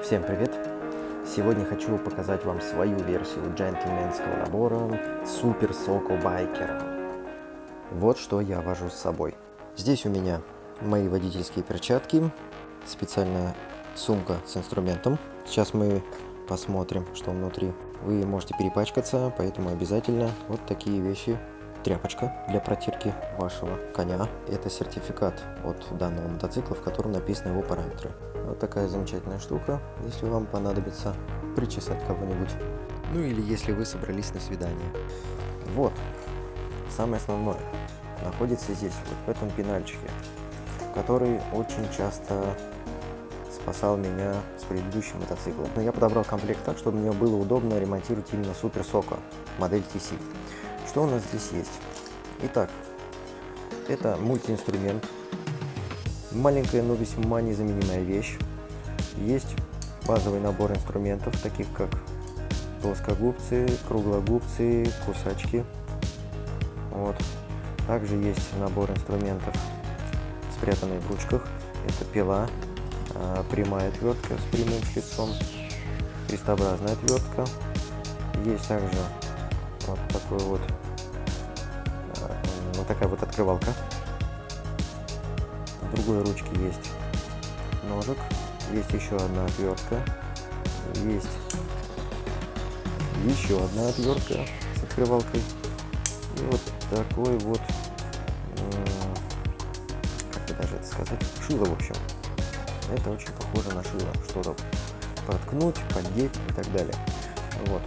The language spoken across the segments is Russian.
Всем привет! Сегодня хочу показать вам свою версию джентльменского набора Super Soco Biker. Вот что я вожу с собой. Здесь у меня мои водительские перчатки, специальная сумка с инструментом. Сейчас мы посмотрим, что внутри. Вы можете перепачкаться, поэтому обязательно вот такие вещи. Тряпочка для протирки вашего коня. Это сертификат от данного мотоцикла, в котором написаны его параметры. Вот такая замечательная штука, если вам понадобится причесать кого-нибудь. Ну или если вы собрались на свидание. Вот, самое основное находится здесь, вот в этом пенальчике, который очень часто спасал меня с предыдущим мотоциклом. Но я подобрал комплект так, чтобы мне было удобно ремонтировать именно Super Soco модель TC. Что у нас здесь есть? Итак, это мультиинструмент. Маленькая, но весьма незаменимая вещь. Есть базовый набор инструментов, таких как плоскогубцы, круглогубцы, кусачки. Вот. Также есть набор инструментов, спрятанный в ручках. Это пила, прямая отвертка с прямым шлицом, крестообразная отвертка. Есть также вот такая вот открывалка. В другой ручке есть ножик, есть еще одна отвертка, есть еще одна отвертка с открывалкой. И вот такой вот, как бы даже это сказать, шило, в общем. Это очень похоже на шило, что-то проткнуть, поддеть и так далее. Вот.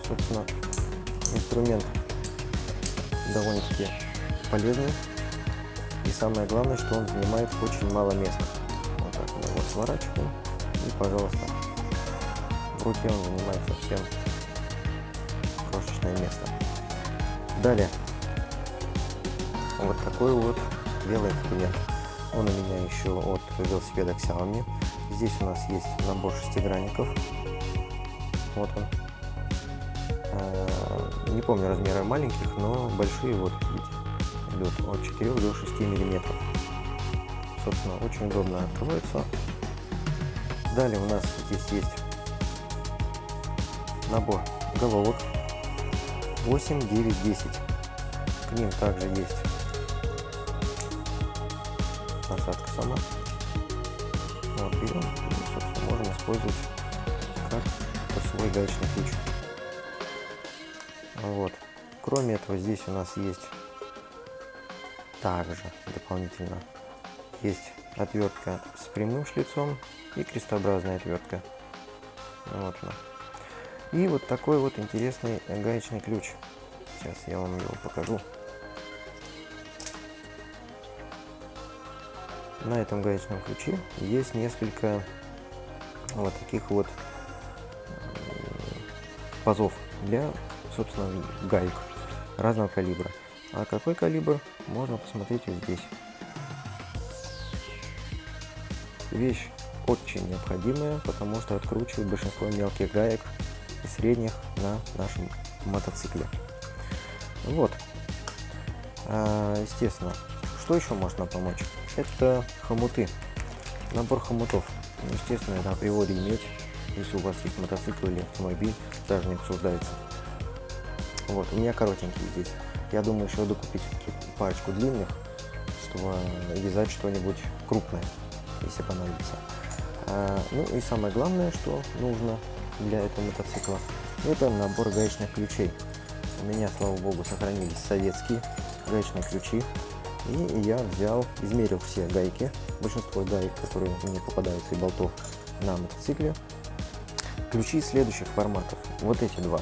Собственно, инструмент довольно-таки полезный. И самое главное, что он занимает очень мало места. Вот так мы его сворачиваем. И, пожалуйста, в руке он занимает совсем крошечное место. Далее. Вот такой вот велоинструмент. Он у меня еще от велосипеда Xiaomi. Здесь у нас есть набор шестигранников. Вот он. Не помню размеры маленьких, но большие, вот видите, идут от 4 до 6 миллиметров. Собственно, очень удобно открывается. Далее у нас здесь есть набор головок 8, 9, 10. К ним также есть насадка сама. Вот берем и, собственно, можем использовать как свой гаечный ключ. Вот. Кроме этого, здесь у нас есть также дополнительно есть отвертка с прямым шлицом и крестообразная отвертка. Вот она. И вот такой вот интересный гаечный ключ. Сейчас я вам его покажу. На этом гаечном ключе есть несколько вот таких вот пазов для, собственно, гаек разного калибра. А какой калибр, можно посмотреть вот здесь. Вещь очень необходимая, потому что откручивает большинство мелких гаек и средних на нашем мотоцикле. Вот. Естественно, что еще можно помочь? Это хомуты. Набор хомутов. Естественно, это априори иметь, если у вас есть мотоцикл или автомобиль, даже не обсуждается. Вот, у меня коротенькие здесь. Я думаю еще докупить парочку длинных, чтобы вязать что-нибудь крупное, если понадобится. Ну и самое главное, что нужно для этого мотоцикла, это набор гаечных ключей. У меня, слава богу, сохранились советские гаечные ключи. И я измерил все гайки, большинство гаек, которые мне попадаются, и болтов на мотоцикле. Ключи следующих форматов. Вот эти два.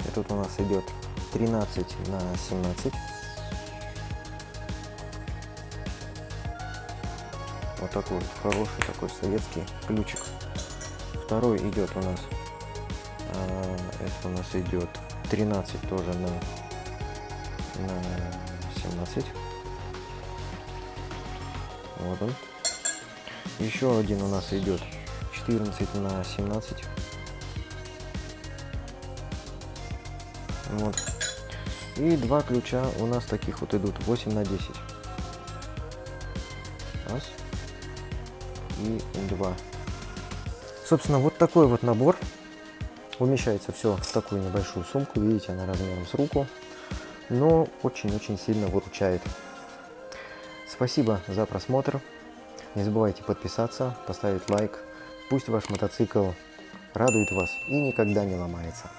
И тут у нас идет 13 на 17. Вот такой вот хороший, такой советский ключик. Второй идет у нас, это у нас идет 13 тоже на 17. Вот он. Еще один у нас идет 14 на 17. Вот. И два ключа у нас таких вот идут 8 на 10. Раз. И два. Собственно, вот такой вот набор. Умещается все в такую небольшую сумку. Видите, она размером с руку. Но очень-очень сильно выручает. Спасибо за просмотр. Не забывайте подписаться, поставить лайк. Пусть ваш мотоцикл радует вас и никогда не ломается.